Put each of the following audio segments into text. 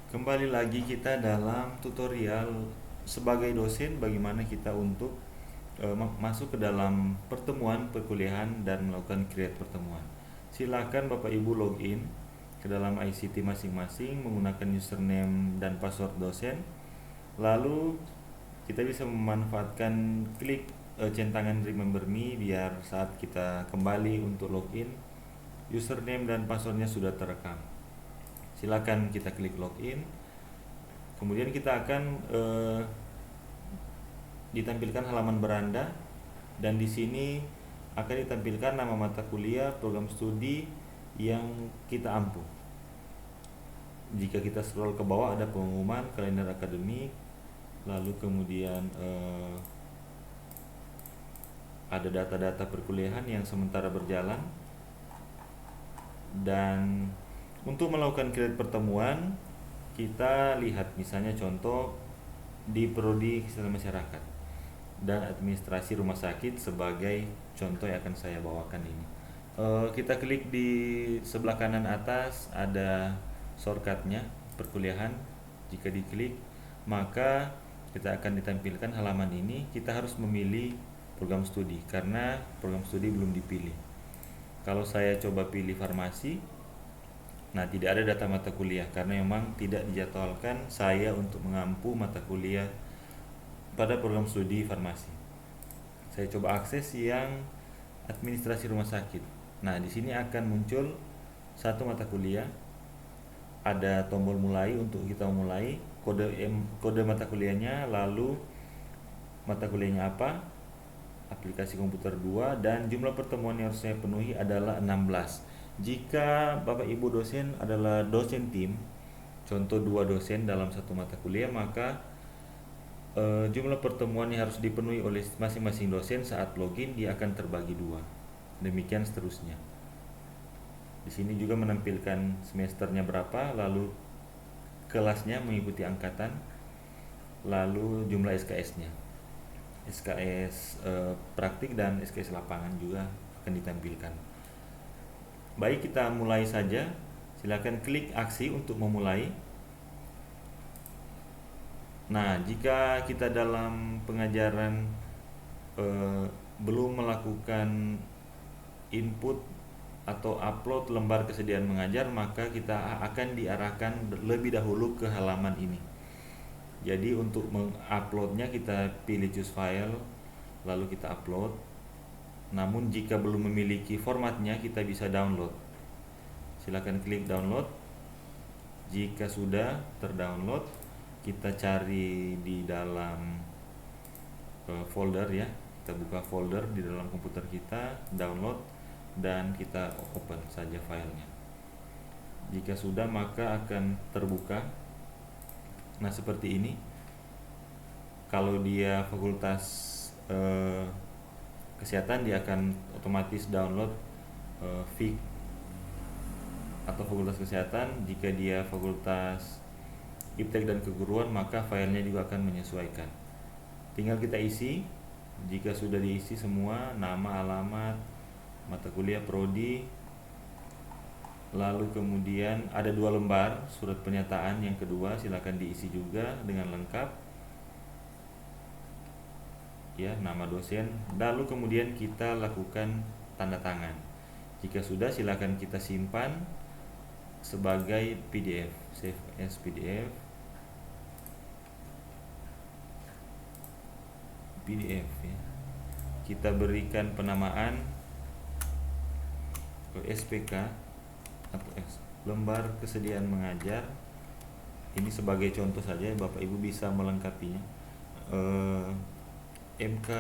Kembali lagi kita dalam tutorial sebagai dosen bagaimana kita untuk masuk ke dalam pertemuan perkuliahan dan melakukan create pertemuan. Silakan Bapak Ibu login ke dalam ICT masing-masing menggunakan username dan password dosen. Lalu kita bisa memanfaatkan klik centangan remember me biar saat kita kembali untuk login username dan passwordnya sudah terekam. Silakan kita klik login. Kemudian kita akan ditampilkan halaman beranda dan di sini akan ditampilkan nama mata kuliah, program studi yang kita ampuh. Jika kita scroll ke bawah ada pengumuman kalender akademik, lalu kemudian ada data-data perkuliahan yang sementara berjalan. Dan untuk melakukan create pertemuan, kita lihat misalnya contoh di prodi kesehatan masyarakat dan administrasi rumah sakit sebagai contoh yang akan saya bawakan ini. Kita klik di sebelah kanan atas ada shortcutnya perkuliahan. Jika diklik maka kita akan ditampilkan halaman ini. Kita harus memilih program studi karena program studi belum dipilih. Kalau saya coba pilih farmasi, nah tidak ada data mata kuliah karena memang tidak dijadwalkan saya untuk mengampu mata kuliah pada program studi farmasi. Saya coba akses yang administrasi rumah sakit. Nah, di sini akan muncul satu mata kuliah. Ada tombol mulai untuk kita memulai, kode mata kuliahnya, lalu mata kuliahnya apa, aplikasi komputer 2, dan jumlah pertemuan yang harus saya penuhi adalah 16. Jika Bapak Ibu dosen adalah dosen tim, contoh 2 dosen dalam satu mata kuliah, maka jumlah pertemuan yang harus dipenuhi oleh masing-masing dosen saat login dia akan terbagi 2. Demikian seterusnya. Di sini juga menampilkan semesternya berapa, lalu kelasnya mengikuti angkatan, lalu jumlah SKS-nya. SKS praktik dan SKS lapangan juga akan ditampilkan. Baik, kita mulai saja. Silakan klik aksi untuk memulai. Nah, jika kita dalam pengajaran belum melakukan input atau upload lembar kesediaan mengajar, maka kita akan diarahkan lebih dahulu ke halaman ini. Jadi untuk menguploadnya kita pilih choose file, lalu kita upload. Namun jika belum memiliki formatnya, kita bisa download. Silakan klik download. Jika sudah terdownload, kita cari di dalam folder ya. Kita buka folder di dalam komputer kita, download, dan kita open saja filenya. Jika sudah maka akan terbuka. Nah, seperti ini. Kalau dia fakultas kesehatan, dia akan otomatis download FIK atau fakultas kesehatan. Jika dia fakultas iptek dan keguruan, maka filenya juga akan menyesuaikan. Tinggal kita isi. Jika sudah diisi semua, nama, alamat, mata kuliah, prodi, lalu kemudian ada 2 lembar surat pernyataan yang kedua, silakan diisi juga dengan lengkap ya, nama dosen. Lalu kemudian kita lakukan tanda tangan. Jika sudah, silakan kita simpan sebagai PDF, save as PDF. PDF ya. Kita berikan penamaan SPK atau lembar kesediaan mengajar. Ini sebagai contoh saja, Bapak Ibu bisa melengkapinya. MK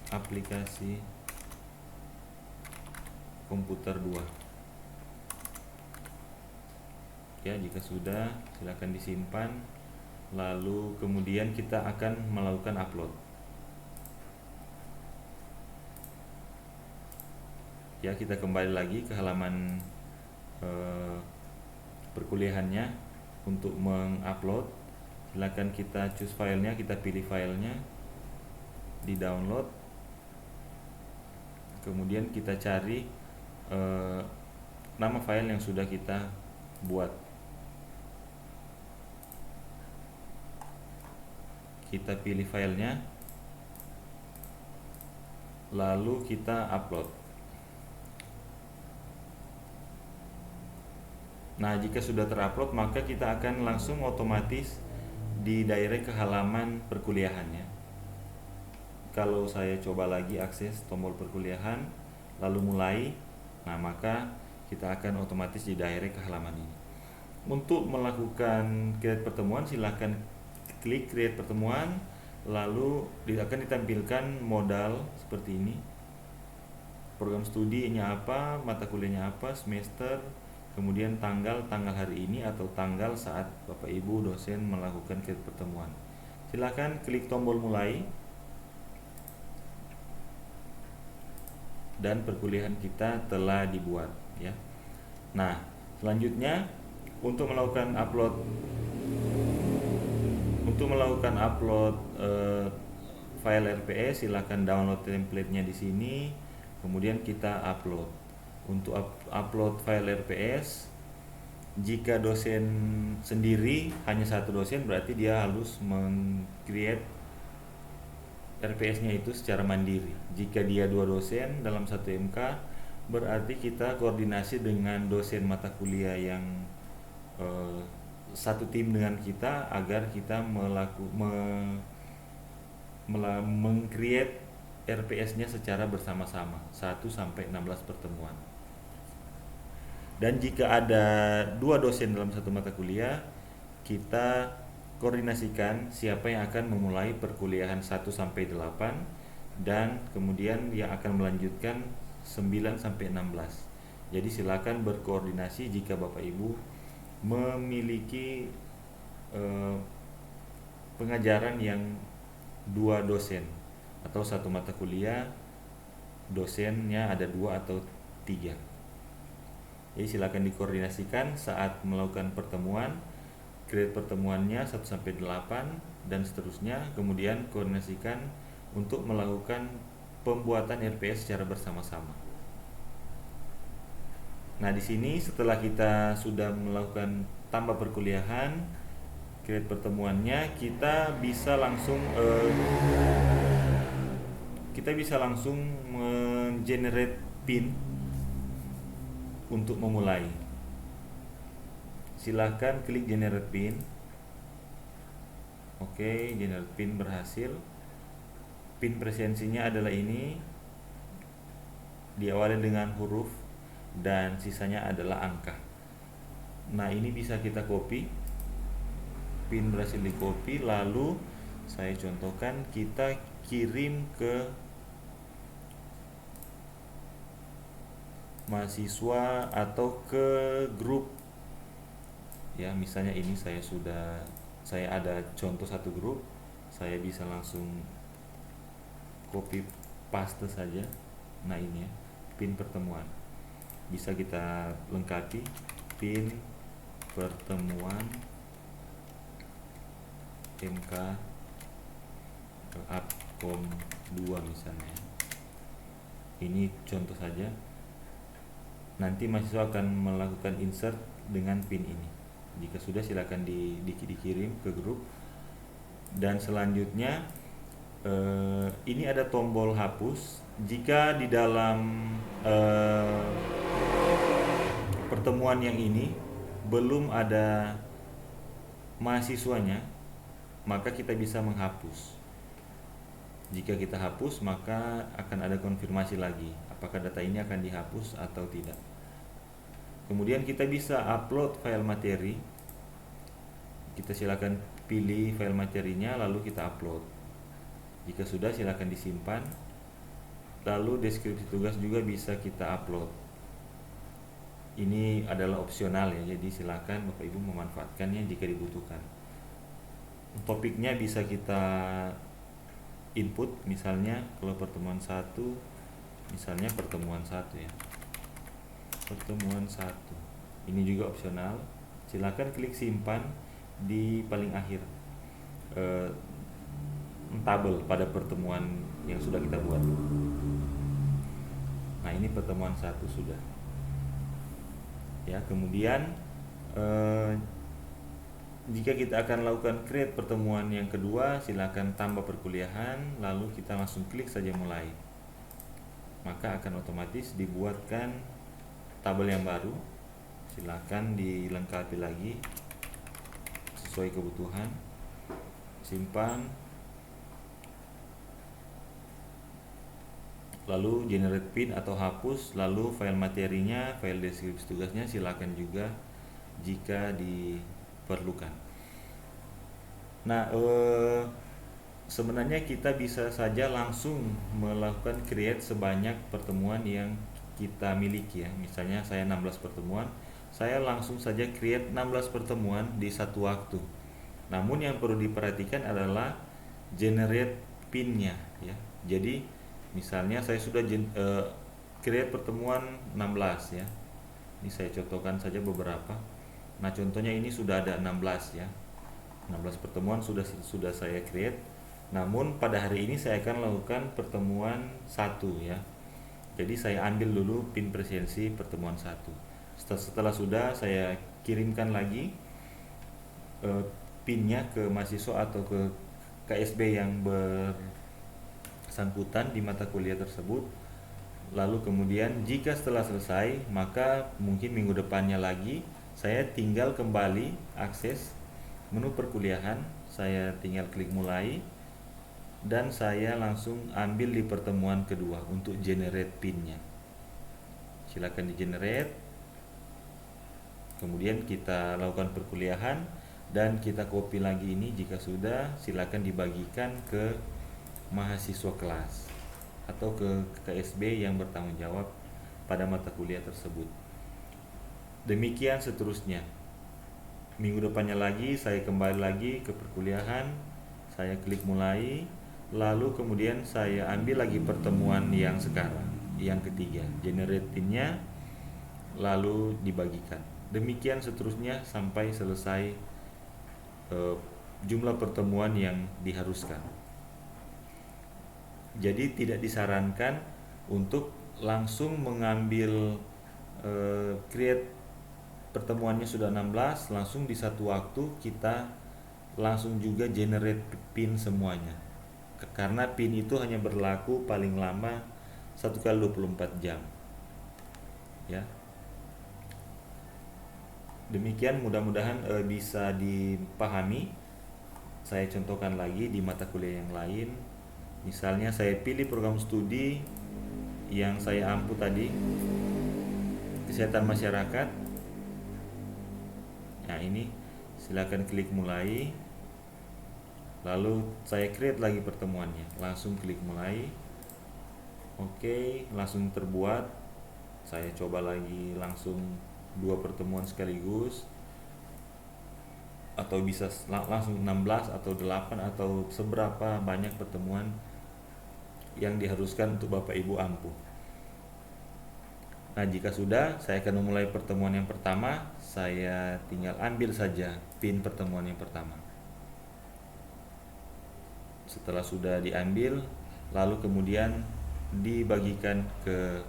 aplikasi komputer 2 ya. Jika sudah, silakan disimpan. Lalu kemudian kita akan melakukan upload ya. Kita kembali lagi ke halaman perkuliahannya. Untuk mengupload, silakan kita choose filenya, kita pilih filenya, di download, kemudian kita cari nama file yang sudah kita buat. kita pilih filenya, lalu kita upload. Nah, jika sudah terupload, maka kita akan langsung otomatis didirect ke halaman perkuliahannya. Kalau saya coba lagi akses tombol perkuliahan, lalu mulai, nah maka kita akan otomatis didirect ke halaman ini. Untuk melakukan create pertemuan, silahkan klik create pertemuan, lalu akan ditampilkan modal seperti ini. Program studinya apa, mata kuliahnya apa, semester, kemudian tanggal hari ini atau tanggal saat Bapak Ibu dosen melakukan create pertemuan. Silahkan klik tombol mulai, dan perkuliahan kita telah dibuat ya. Nah, selanjutnya untuk melakukan upload file RPS, silahkan download template-nya di sini, kemudian kita upload. Untuk upload file RPS, jika dosen sendiri, hanya satu dosen, berarti dia harus meng-create RPS-nya itu secara mandiri. Jika dia 2 dosen dalam satu MK, berarti kita koordinasi dengan dosen mata kuliah yang satu tim dengan kita agar kita meng-create RPS-nya secara bersama-sama 1 sampai 16 pertemuan. Dan jika ada 2 dosen dalam satu mata kuliah, kita koordinasikan siapa yang akan memulai perkuliahan 1 sampai 8 dan kemudian yang akan melanjutkan 9 sampai 16. Jadi silakan berkoordinasi jika Bapak Ibu memiliki pengajaran yang 2 dosen atau satu mata kuliah dosennya ada 2 atau 3. Jadi silakan dikoordinasikan saat melakukan pertemuan, create pertemuannya 1 sampai 8 dan seterusnya, kemudian koordinasikan untuk melakukan pembuatan RPS secara bersama-sama. Nah, di sini setelah kita sudah melakukan tambah perkuliahan, create pertemuannya, kita bisa langsung generate pin untuk memulai. Silahkan klik generate pin. Oke, generate pin berhasil. Pin presensinya adalah ini, diawali dengan huruf dan sisanya adalah angka. Nah, ini bisa kita copy. Pin berhasil di copy, lalu saya contohkan, kita kirim ke mahasiswa atau ke grup ya. Misalnya ini saya ada contoh satu grup, saya bisa langsung copy paste saja. Nah, ini ya, pin pertemuan bisa kita lengkapi, pin pertemuan MK Apkom 2 misalnya. Ini contoh saja. Nanti mahasiswa akan melakukan insert dengan pin ini. Jika sudah, silakan dikirim ke grup. Dan selanjutnya ini ada tombol hapus. Jika di dalam pertemuan yang ini belum ada mahasiswanya, maka kita bisa menghapus. Jika kita hapus, maka akan ada konfirmasi lagi apakah data ini akan dihapus atau tidak. Kemudian kita bisa upload file materi. Kita silakan pilih file materinya, lalu kita upload. Jika sudah, silakan disimpan. Lalu deskripsi tugas juga bisa kita upload. Ini adalah opsional ya, jadi silakan Bapak Ibu memanfaatkannya jika dibutuhkan. Topiknya bisa kita input, misalnya kalau pertemuan 1, misalnya pertemuan 1 ya. Pertemuan 1. Ini juga opsional. Silakan klik simpan di paling akhir. Tabel pada pertemuan yang sudah kita buat. Nah, ini pertemuan 1 sudah. Ya, kemudian jika kita akan lakukan create pertemuan yang kedua, silakan tambah perkuliahan, lalu kita langsung klik saja mulai. Maka akan otomatis dibuatkan tabel yang baru. Silakan dilengkapi lagi sesuai kebutuhan. Simpan. Lalu generate pin atau hapus, lalu file materinya, file deskripsi tugasnya silakan juga jika diperlukan. Nah, sebenarnya kita bisa saja langsung melakukan create sebanyak pertemuan yang kita miliki ya. Misalnya saya 16 pertemuan, saya langsung saja create 16 pertemuan di satu waktu. Namun yang perlu diperhatikan adalah generate pinnya ya. Jadi misalnya saya sudah create pertemuan 16 ya. Ini saya contohkan saja beberapa. Nah, contohnya ini sudah ada 16 ya. 16 pertemuan sudah saya create. Namun pada hari ini saya akan lakukan pertemuan 1 ya. Jadi saya ambil dulu pin presensi pertemuan 1. Setelah sudah, saya kirimkan lagi pinnya ke mahasiswa atau ke KSB yang bersangkutan di mata kuliah tersebut. Lalu kemudian jika setelah selesai, maka mungkin minggu depannya lagi saya tinggal kembali akses menu perkuliahan, saya tinggal klik mulai dan saya langsung ambil di pertemuan kedua untuk generate pinnya. Silakan di generate, kemudian kita lakukan perkuliahan dan kita copy lagi ini. Jika sudah, silakan dibagikan ke mahasiswa kelas atau ke KSB yang bertanggung jawab pada mata kuliah tersebut. Demikian seterusnya. Minggu depannya lagi saya kembali lagi ke perkuliahan, saya klik mulai, lalu kemudian saya ambil lagi pertemuan yang sekarang, yang ketiga, generate pinnya, lalu dibagikan. Demikian seterusnya sampai selesai jumlah pertemuan yang diharuskan. Jadi tidak disarankan untuk langsung mengambil create pertemuannya sudah 16, langsung di satu waktu kita langsung juga generate pin semuanya. Karena pin itu hanya berlaku paling lama 1 kali 24 jam. Ya. Demikian, mudah-mudahan bisa dipahami. Saya contohkan lagi di mata kuliah yang lain. Misalnya saya pilih program studi yang saya ampu tadi, kesehatan masyarakat. Nah, ini silakan klik mulai. Lalu saya create lagi pertemuannya, langsung klik mulai. Oke, langsung terbuat. Saya coba lagi langsung 2 pertemuan sekaligus, atau bisa langsung 16 atau 8 atau seberapa banyak pertemuan yang diharuskan untuk Bapak Ibu ampuh. Nah, jika sudah, saya akan memulai pertemuan yang pertama. Saya tinggal ambil saja pin pertemuan yang pertama. Setelah sudah diambil, lalu kemudian dibagikan ke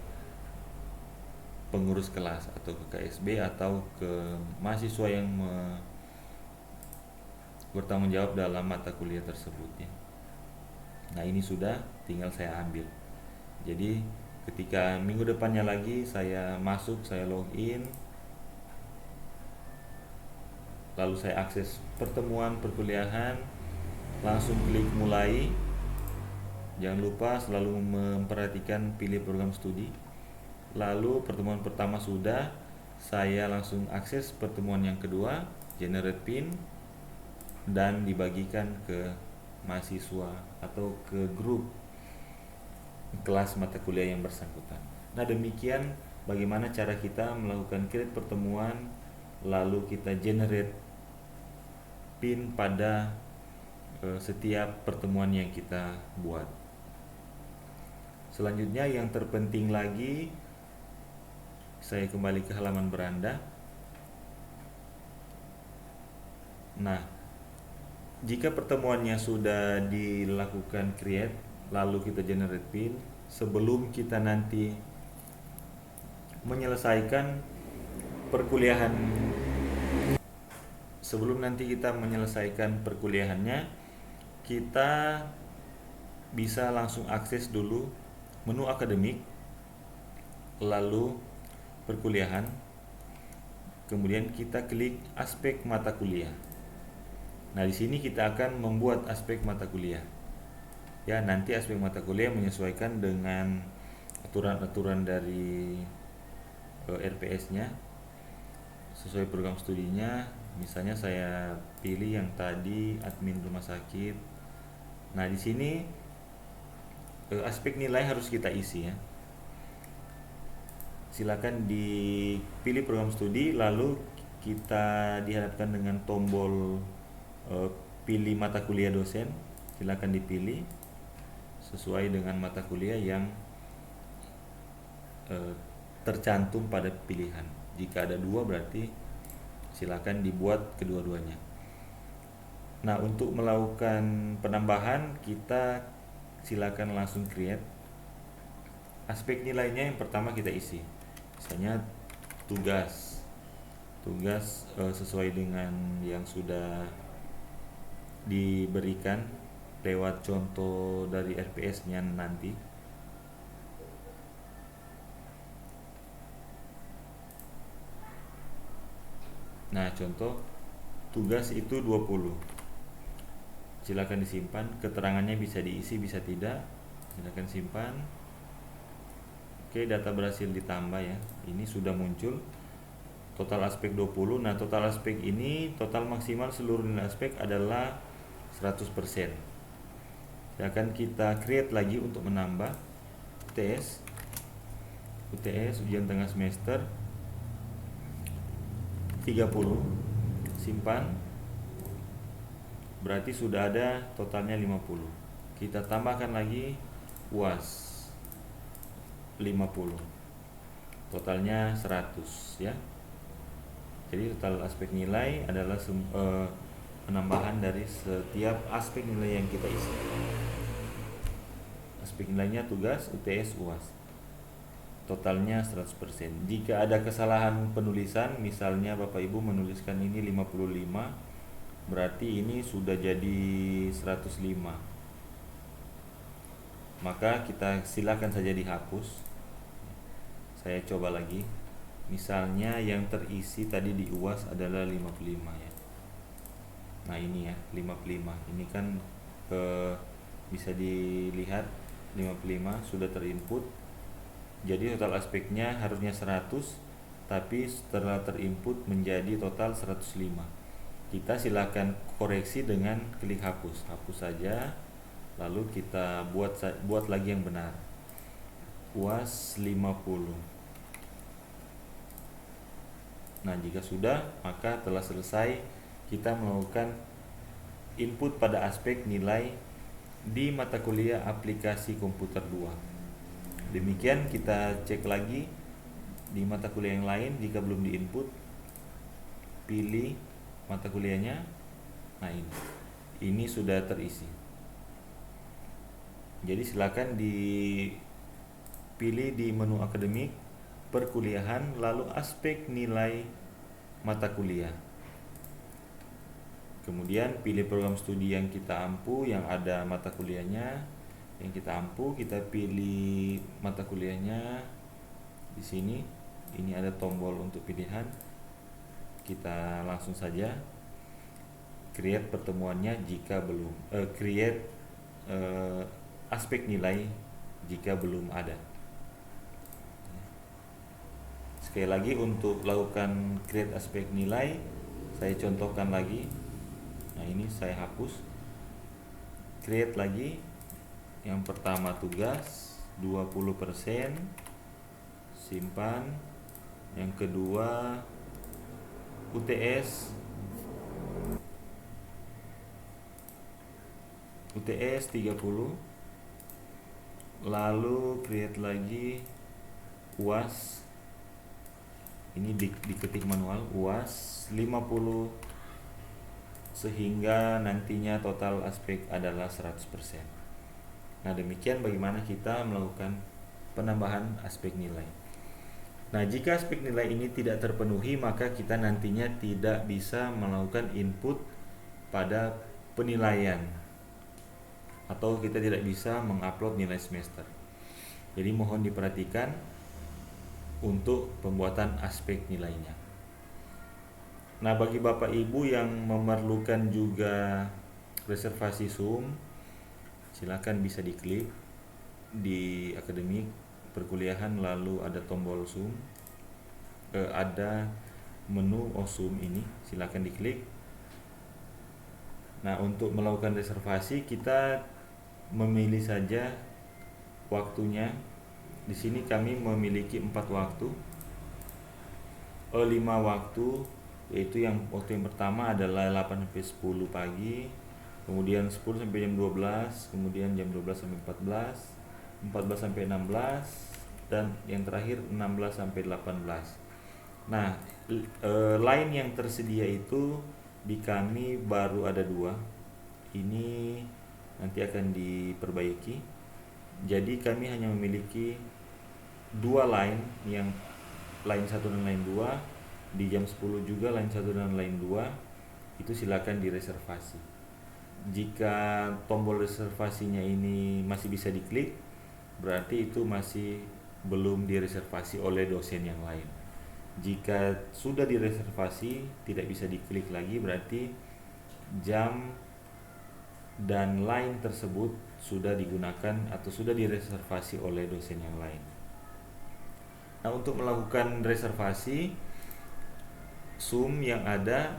pengurus kelas atau ke KSB atau ke mahasiswa yang bertanggung jawab dalam mata kuliah tersebut ya. Nah, ini sudah, tinggal saya ambil. Jadi ketika minggu depannya lagi saya masuk, saya login, lalu saya akses pertemuan perkuliahan, langsung klik mulai. Jangan lupa selalu memperhatikan pilih program studi. Lalu pertemuan pertama sudah, saya langsung akses pertemuan yang kedua, generate pin, dan dibagikan ke mahasiswa atau ke grup kelas mata kuliah yang bersangkutan. Nah, demikian bagaimana cara kita melakukan create pertemuan, lalu kita generate pin pada setiap pertemuan yang kita buat. Selanjutnya yang terpenting lagi, saya kembali ke halaman beranda. Nah, jika pertemuannya sudah dilakukan create, lalu kita generate pin, sebelum kita nanti menyelesaikan perkuliahan sebelum nanti kita menyelesaikan perkuliahannya, kita bisa langsung akses dulu menu akademik, lalu perkuliahan, kemudian kita klik aspek mata kuliah. Nah, di sini kita akan membuat aspek mata kuliah. Ya, nanti aspek mata kuliah menyesuaikan dengan aturan-aturan dari RPS-nya sesuai program studinya. Misalnya saya pilih yang tadi admin rumah sakit. Nah, di sini aspek nilai harus kita isi ya. Silakan dipilih program studi, lalu kita dihadapkan dengan tombol pilih mata kuliah dosen. Silakan dipilih sesuai dengan mata kuliah yang tercantum pada pilihan. Jika ada dua, berarti silakan dibuat kedua-duanya. Nah, untuk melakukan penambahan, kita silakan langsung create. Aspek nilainya yang pertama kita isi, misalnya tugas sesuai dengan yang sudah diberikan lewat contoh dari RPS-nya nanti. Nah, contoh tugas itu 20. Silakan disimpan, keterangannya bisa diisi bisa tidak. Silakan simpan. Oke, data berhasil ditambah ya. Ini sudah muncul. Total aspek 20. Nah, total aspek ini total maksimal seluruh nilai aspek adalah 100%. Silakan kita create lagi untuk menambah UTS ujian tengah semester 30. Simpan. Berarti sudah ada totalnya 50. Kita tambahkan lagi UAS 50. Totalnya 100 ya. Jadi total aspek nilai adalah penambahan dari setiap aspek nilai yang kita isi. Aspek nilainya tugas, UTS, UAS. Totalnya 100%. Jika ada kesalahan penulisan, misalnya Bapak Ibu menuliskan ini 55, berarti ini sudah jadi 105. Maka kita silakan saja dihapus. Saya coba lagi. Misalnya yang terisi tadi di UAS adalah 55 ya. Nah, ini ya 55. Ini kan bisa dilihat 55 sudah terinput. Jadi total aspeknya harusnya 100, tapi setelah terinput menjadi total 105. Kita silakan koreksi dengan klik hapus. Hapus saja. Lalu kita buat lagi yang benar. UAS 50. Nah, jika sudah, maka telah selesai kita melakukan input pada aspek nilai di mata kuliah aplikasi komputer 2. Demikian kita cek lagi di mata kuliah yang lain. Jika belum diinput, pilih mata kuliahnya. Nah, ini sudah terisi. Jadi silakan dipilih di menu akademik, perkuliahan, lalu aspek nilai mata kuliah. Kemudian pilih program studi yang kita ampu, yang ada mata kuliahnya yang kita ampu. Kita pilih mata kuliahnya di sini. Ini ada tombol untuk pilihan. Kita langsung saja create pertemuannya jika belum create aspek nilai jika belum ada. Sekali lagi, untuk lakukan create aspek nilai, saya contohkan lagi. Nah, ini saya hapus. Create lagi. Yang pertama tugas 20%. Simpan. Yang kedua UTS 30. Lalu create lagi UAS. Ini diketik manual, UAS 50, sehingga nantinya total aspek adalah 100%. Nah, demikian bagaimana kita melakukan penambahan aspek nilai. Nah, jika aspek nilai ini tidak terpenuhi, maka kita nantinya tidak bisa melakukan input pada penilaian atau kita tidak bisa mengupload nilai semester. Jadi mohon diperhatikan untuk pembuatan aspek nilainya. Nah, bagi Bapak Ibu yang memerlukan juga reservasi Zoom, silakan bisa diklik di akademik perkuliahan, lalu ada tombol Zoom, ada menu Zoom ini, silakan diklik. Nah, untuk melakukan reservasi kita memilih saja waktunya. Di sini kami memiliki 4 waktu, 5 waktu, yaitu waktu yang pertama adalah 8 sampai 10 pagi, kemudian 10 sampai jam 12, kemudian jam 12 sampai 14, 14 sampai 16, dan yang terakhir 16 sampai 18. Nah, line yang tersedia itu di kami baru ada 2. Ini nanti akan diperbaiki. Jadi kami hanya memiliki 2 line, yang line 1 dan line 2. Di jam 10 juga line 1 dan line 2. Itu silakan direservasi. Jika tombol reservasinya ini masih bisa diklik, berarti itu masih belum direservasi oleh dosen yang lain. Jika sudah direservasi tidak bisa diklik lagi, berarti jam dan line tersebut sudah digunakan atau sudah direservasi oleh dosen yang lain. Nah, untuk melakukan reservasi Zoom yang ada,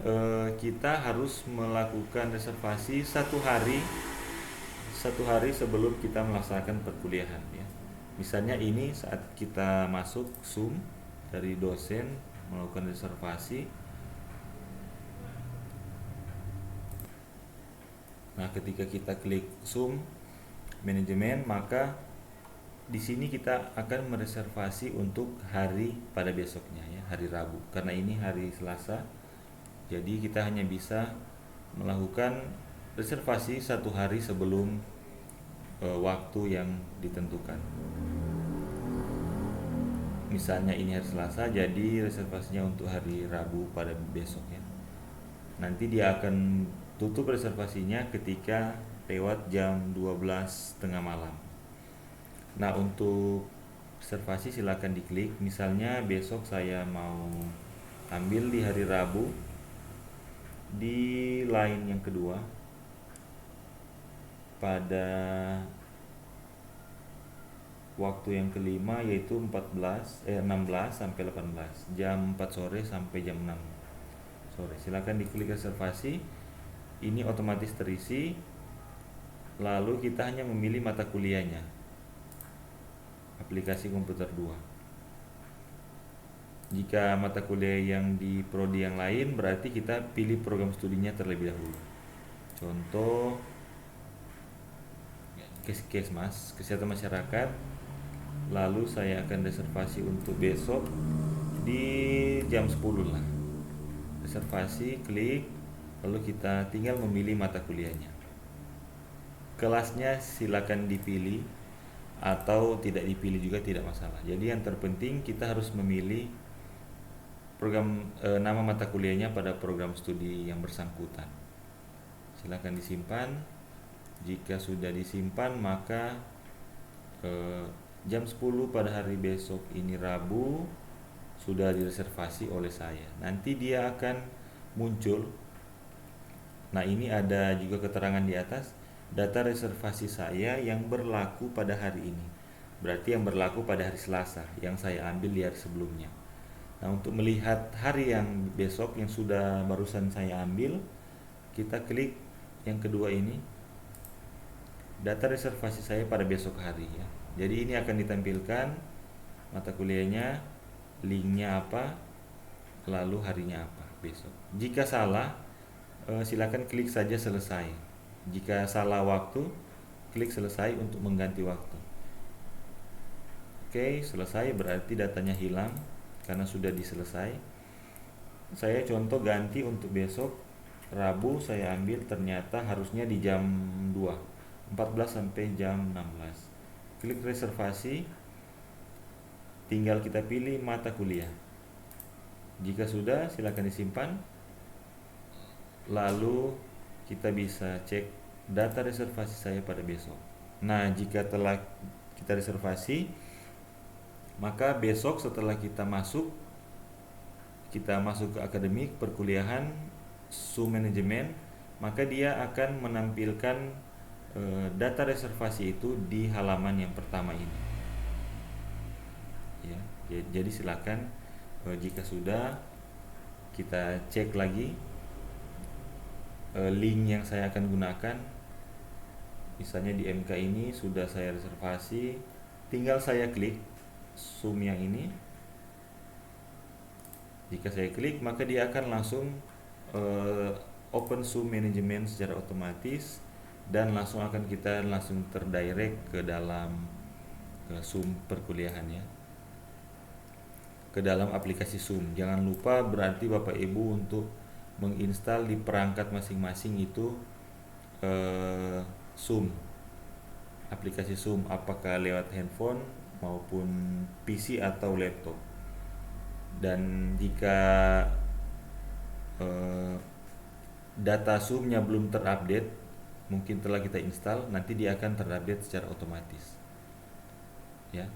kita harus melakukan reservasi satu hari sebelum kita melaksanakan perkuliahan, ya. Misalnya ini saat kita masuk Zoom dari dosen melakukan reservasi. Nah, ketika kita klik Zoom manajemen, maka di sini kita akan mereservasi untuk hari pada besoknya, ya, hari Rabu. Karena ini hari Selasa, jadi kita hanya bisa melakukan reservasi satu hari sebelum waktu yang ditentukan. Misalnya ini hari Selasa, jadi reservasinya untuk hari Rabu pada besok, ya. Nanti dia akan tutup reservasinya ketika lewat jam 12 tengah malam. Nah, untuk reservasi silakan diklik. Misalnya besok saya mau ambil di hari Rabu di line yang kedua pada waktu yang kelima, yaitu 16 sampai 18, jam 4 sore sampai jam 6 sore. Silakan diklik reservasi. Ini otomatis terisi. Lalu kita hanya memilih mata kuliahnya, aplikasi komputer 2. Jika mata kuliah yang di prodi yang lain, berarti kita pilih program studinya terlebih dahulu. Contoh Kesmas, Kesehatan Masyarakat. Lalu saya akan reservasi untuk besok di jam 10 lah. Reservasi, klik, lalu kita tinggal memilih mata kuliahnya. Kelasnya silakan dipilih atau tidak dipilih juga tidak masalah. Jadi yang terpenting kita harus memilih program nama mata kuliahnya pada program studi yang bersangkutan. Silakan disimpan. Jika sudah disimpan, maka jam 10 pada hari besok ini Rabu sudah direservasi oleh saya. Nanti dia akan muncul. Nah, ini ada juga keterangan di atas, data reservasi saya yang berlaku pada hari ini. Berarti yang berlaku pada hari Selasa yang saya ambil di hari sebelumnya. Nah, untuk melihat hari yang besok yang sudah barusan saya ambil, kita klik yang kedua ini, data reservasi saya pada besok hari, ya. Jadi ini akan ditampilkan mata kuliahnya, linknya apa, lalu harinya apa besok. Jika salah, silakan klik saja selesai. Jika salah waktu, klik selesai untuk mengganti waktu. Oke, selesai, berarti datanya hilang karena sudah diselesai. Saya contoh ganti untuk besok Rabu, saya ambil ternyata harusnya di jam 2, 14 sampai jam 16. Klik reservasi. tinggal kita pilih mata kuliah. Jika sudah, silakan disimpan. Lalu kita bisa cek data reservasi saya pada besok. Nah, jika telah kita reservasi, maka besok setelah kita masuk ke akademik perkuliahan SUM manajemen, maka dia akan menampilkan data reservasi itu di halaman yang pertama ini. Ya, jadi silakan jika sudah, kita cek lagi link yang saya akan gunakan. Misalnya di MK ini sudah saya reservasi, tinggal saya klik SUM yang ini. Jika saya klik, maka dia akan langsung open SUM manajemen secara otomatis, dan langsung kita terdirect ke dalam SUM perkuliahannya, ke dalam aplikasi SUM. Jangan lupa berarti Bapak Ibu untuk menginstal di perangkat masing-masing itu SUM, aplikasi SUM, apakah lewat handphone maupun PC atau laptop. Dan jika data SUM-nya belum terupdate, mungkin telah kita install, nanti dia akan terupdate secara otomatis. Ya.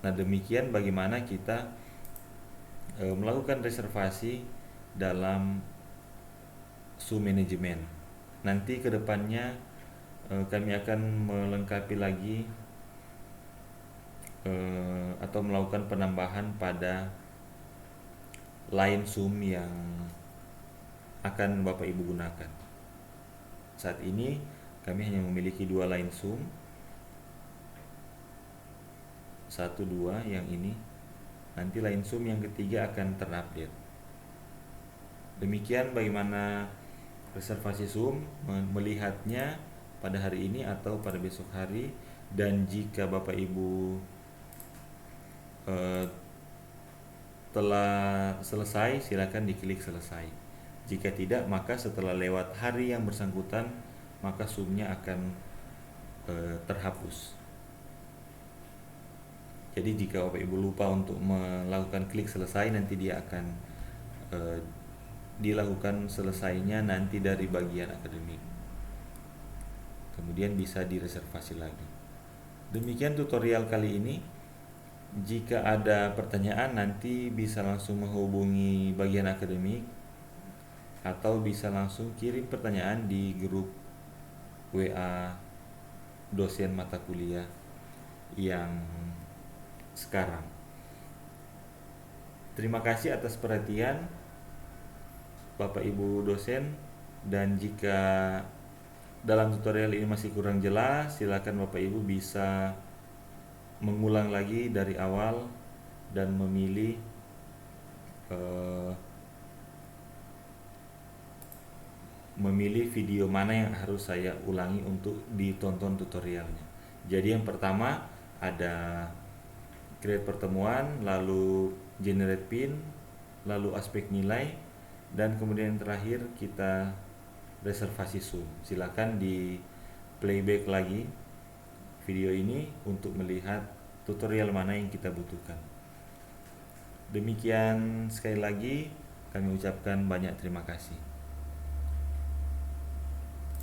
Nah, demikian bagaimana kita melakukan reservasi dalam SUM manajemen. Nanti kedepannya kami akan melengkapi lagi atau melakukan penambahan pada line SUM yang akan Bapak Ibu gunakan. Saat ini kami hanya memiliki 2 line SUM, 1, 2 yang ini. Nanti line SUM yang ketiga akan terupdate. Demikian bagaimana reservasi SUM, melihatnya pada hari ini atau pada besok hari. Dan jika Bapak Ibu telah selesai, silakan diklik selesai. Jika tidak, maka setelah lewat hari yang bersangkutan, maka SUM-nya akan terhapus. Jadi jika Bapak Ibu lupa untuk melakukan klik selesai, nanti dia akan dilakukan selesainya nanti dari bagian akademik. Kemudian bisa direservasi lagi. Demikian tutorial kali ini. Jika ada pertanyaan, nanti bisa langsung menghubungi bagian akademik, atau bisa langsung kirim pertanyaan di grup WA dosen mata kuliah yang sekarang. Terima kasih atas perhatian Bapak Ibu dosen, dan jika dalam tutorial ini masih kurang jelas, silakan Bapak Ibu bisa mengulang lagi dari awal dan memilih video mana yang harus saya ulangi untuk ditonton tutorialnya. Jadi yang pertama ada create pertemuan, lalu generate pin, lalu aspek nilai, dan kemudian yang terakhir kita reservasi SUM. Silakan di playback lagi video ini untuk melihat tutorial mana yang kita butuhkan. Demikian sekali lagi, kami ucapkan banyak terima kasih.